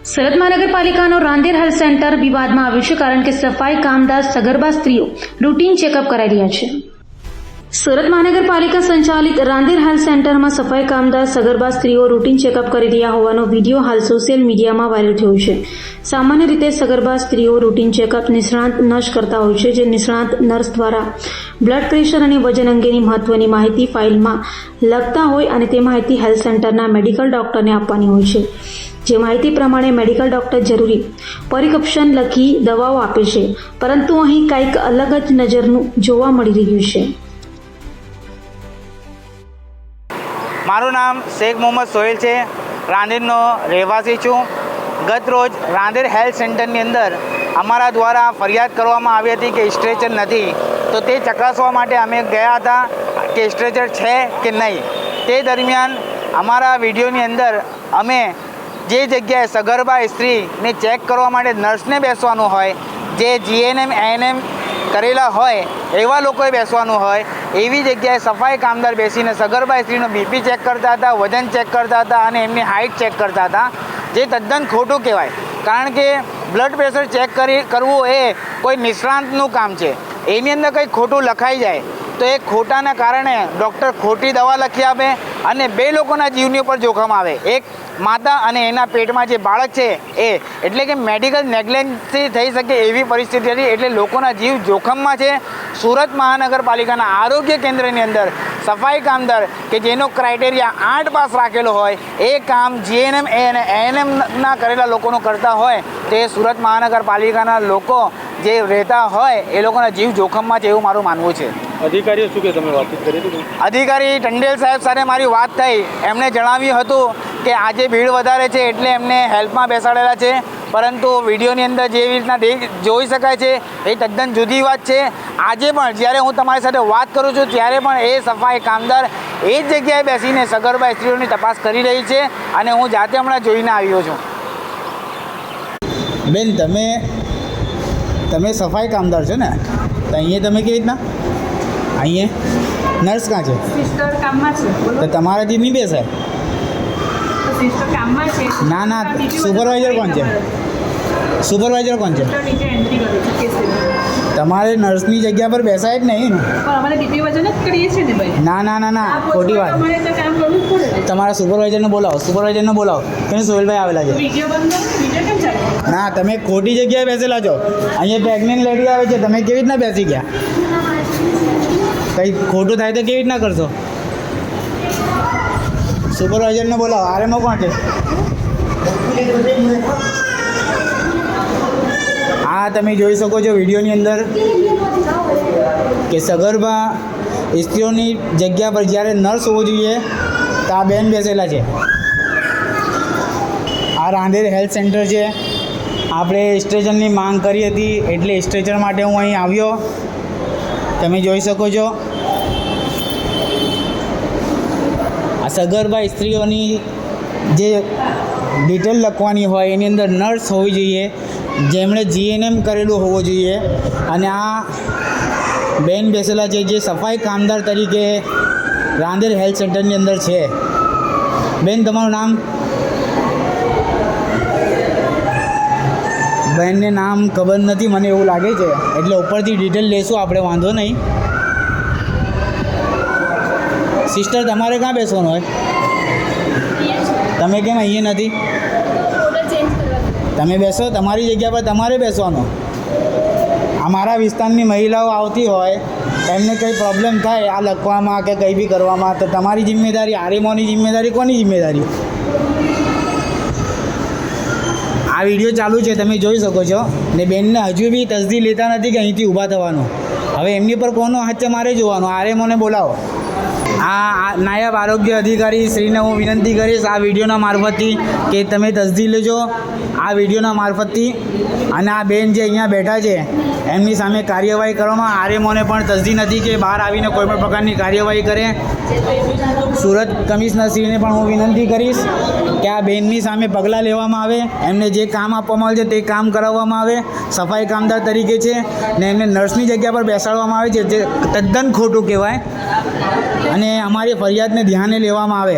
Surat મહાનગરપાલિકાનો Rander health centre વિવાદમાં આવ્યું છે કારણ કે સફાઈ કામદાર સગર્ભા સ્ત્રીઓ રૂટીન ચેકઅપ કરાઈ રહ્યા છે। સુરત મહાનગરપાલિકા સંચાલિત રાંદેર હેલ્થ સેન્ટરમાં સફાઈ કામદાર સગર્ભા સ્ત્રીઓ રૂટીન ચેકઅપ કરી રહ્યા હોવાનો વિડીયો હાલ સોશિયલ મીડિયામાં વાયરલ થયો છે। સામાન્ય રીતે સગર્ભા સ્ત્રીઓ રૂટીન ચેકઅપ નિષ્ણાત નર્સ કરતા હોય છે, જે નિષ્ણાત નર્સ દ્વારા બ્લડ પ્રેશર અને વજન અંગેની મહત્વની માહિતી ફાઇલમાં લખતા હોય અને તે માહિતી હેલ્થ સેન્ટરના મેડિકલ ડોક્ટરને આપવાની હોય છે। જે માહિતી પ્રમાણે મેડિકલ ડોક્ટર જરૂરી પ્રિસ્ક્રિપ્શન લખી દવાઓ આપે છે, પરંતુ અહીં કંઈક અલગ જ નજરનું જોવા મળી રહ્યું છે। મારું નામ શેખ મોહમ્મદ સોહેલ છે, રાંદેરનો રહેવાસી છું। ગત રોજ રાંદેર હેલ્થ સેન્ટરની અંદર અમારા દ્વારા ફરિયાદ કરવામાં આવી હતી કે સ્ટ્રેચર નથી, તો તે ચકાસવા માટે અમે ગયા હતા કે સ્ટ્રેચર છે કે નહીં। તે દરમિયાન અમારા વિડીયોની અંદર અમે જે જગ્યાએ સગર્ભા સ્ત્રીને ચેક કરવા માટે નર્સને બેસવાનું હોય, જે જીએનએમ એએનએમ કરેલા હોય એવા લોકોએ બેસવાનું હોય, એવી જગ્યાએ સફાઈ કામદાર બેસીને સગર્ભા સ્ત્રીનો બીપી ચેક કરતા હતા, વજન ચેક કરતા હતા અને એમની હાઇટ ચેક કરતા હતા, જે તદ્દન ખોટું કહેવાય। કારણ કે બ્લડ પ્રેશર ચેક કરવું એ કોઈ નિષ્ણાતનું કામ છે। એની અંદર કંઈ ખોટું લખાઈ જાય તો એ ખોટાના કારણે ડૉક્ટર ખોટી દવા લખી આપે અને બે લોકોના જીવની ઉપર જોખમ આવે, એક માતા અને એના પેટમાં જે બાળક છે એ, એટલે કે મેડિકલ નેગ્લેન્સી થઈ શકે એવી પરિસ્થિતિ હતી, એટલે લોકોના જીવ જોખમમાં છે। સુરત મહાનગરપાલિકાના આરોગ્ય કેન્દ્રની અંદર સફાઈ કામદાર કે જેનો ક્રાઇટેરિયા 8 પાસ રાખેલો હોય, એ કામ જીએનએમ એએનએમના કરેલા લોકોનું કરતા હોય તો એ સુરત મહાનગરપાલિકાના લોકો જે રહેતા હોય એ લોકોના જીવ જોખમમાં છે એવું મારું માનવું છે। અધિકારીઓ શું કે તમે વાતચીત કરી હતી? અધિકારી ટંડેલ સાહેબ સાથે મારી વાત થઈ, એમણે જણાવ્યું હતું કે આજે ભીડ વધારે છે એટલે એમને હેલ્પમાં બેસાડેલા છે, પરંતુ વિડીયોની અંદર જેવી રીતના જોઈ શકાય છે એ તદ્દન જુદી વાત છે। આજે પણ જ્યારે હું તમારી સાથે વાત કરું છું ત્યારે પણ એ સફાઈ કામદાર એ જ જગ્યાએ બેસીને સગર્ભા સ્ત્રીઓની તપાસ કરી રહી છે અને હું જાતે હમણાં જોઈને આવ્યો છું। બેન, તમે સફાઈ કામદાર છો ને, તો અહીંયા તમે કેવી રીતના અહીંયા નર્સ ક્યાં છે? સિસ્ટર કામમાં છે। તો તમારાથી નહીં બેસાય? સિસ્ટર કામમાં છે। ના, સુપરવાઇઝર કોણ છે? સુપરવાઇઝર કોણ છે? નીચે એન્ટ્રી કરે છે કેસરી। તમારે નર્સની જગ્યા પર બેસાય જ નહીં ને? પણ અમારે ડીપી વજન જ કરીએ છીએ ને ભાઈ। ના, ખોટી વાત। અમારે તો કામ કરવું જ પડે ને। તમારા સુપરવાઇઝરને બોલાવો કેમ સોહેલભાઈ આવેલા છે? વિડીયો બંધ કરો, વિડીયો કેમ ચાલે? ના, તમે ખોટી જગ્યાએ બેસેલા છો। અહીંયા પ્રેગ્નેન્ટ લેડી આવે છે, તમે કેવી રીતના બેસી ગયા? કંઈ ખોટું થાય તો કેવી રીતના કરશો? સુપરવાઇઝરને બોલાવો। આરએમઓ કોણ છે? આ તમે જોઈ શકો છો વિડીયોની અંદર કે સગર્ભા સ્ત્રીઓની જગ્યા પર જ્યારે નર્સ હોવો જોઈએ તો આ બેન બેસેલા છે। આ રાંદેર હેલ્થ સેન્ટર છે। આપણે સ્ટ્રેચરની માંગ કરી હતી એટલે સ્ટ્રેચર માટે હું અહીં આવ્યો, તમે જોઈ શકો છો। આ સગર્ભા સ્ત્રીઓની જે ડિટેલ લખવાની હોય એની અંદર નર્સ હોવી જોઈએ, જેમણે જીએનએમ કરેલું હોવું જોઈએ, અને આ બેન બેસેલા છે જે સફાઈ કામદાર તરીકે રાંદેર હેલ્થ સેન્ટરની અંદર છે। બેન, તમારું નામ? બેનને નામ ખબર નથી, મને એવું લાગે છે, એટલે ઉપરથી ડિટેલ લેશું આપણે, વાંધો નહીં। સિસ્ટર, તમારે ક્યાં બેસવાનું હોય? તમે કેમ અહીંયા નથી? તમે બેસો, તમારી જગ્યા પર તમારે બેસવાનું। અમારા વિસ્તારની મહિલાઓ આવતી હોય, એમને કંઈ પ્રોબ્લેમ થાય આ લખવામાં કે કંઈ બી કરવામાં, તો તમારી જિમ્મેદારી, આરએમઓની જિમ્મેદારી, કોની જિમ્મેદારી? આ વિડીયો ચાલુ છે, તમે જોઈ શકો છો ને બેનને હજુ બી તસદી લેતા નથી કે અહીંથી ઊભા થવાનું। હવે એમની પર કોનો હાથ છે મારે જોવાનું। આરએમઓને બોલાવો। આ નાયબ આરોગ્ય અધિકારી શ્રીને હું વિનંતી કરીશ આ વિડીયોના મારફતથી કે તમે તસદી લેજો આ વિડીયોના મારફતથી, અને આ બેન જે અહીંયા બેઠા છે એમની સામે કાર્યવાહી કરવામાં। આરએમઓને પણ તસદી નથી કે બહાર આવીને કોઈપણ પ્રકારની કાર્યવાહી કરે। સુરત કમિશનરશ્રીને પણ હું વિનંતી કરીશ કે આ બેનની સામે પગલાં લેવામાં આવે, એમને જે કામ આપવામાં આવે છે તે કામ કરાવવામાં આવે। સફાઈ કામદાર તરીકે છે ને એમને નર્સની જગ્યા પર બેસાડવામાં આવે છે, જે તદ્દન ખોટું કહેવાય, અને અમારી ફરિયાદને ધ્યાને લેવામાં આવે।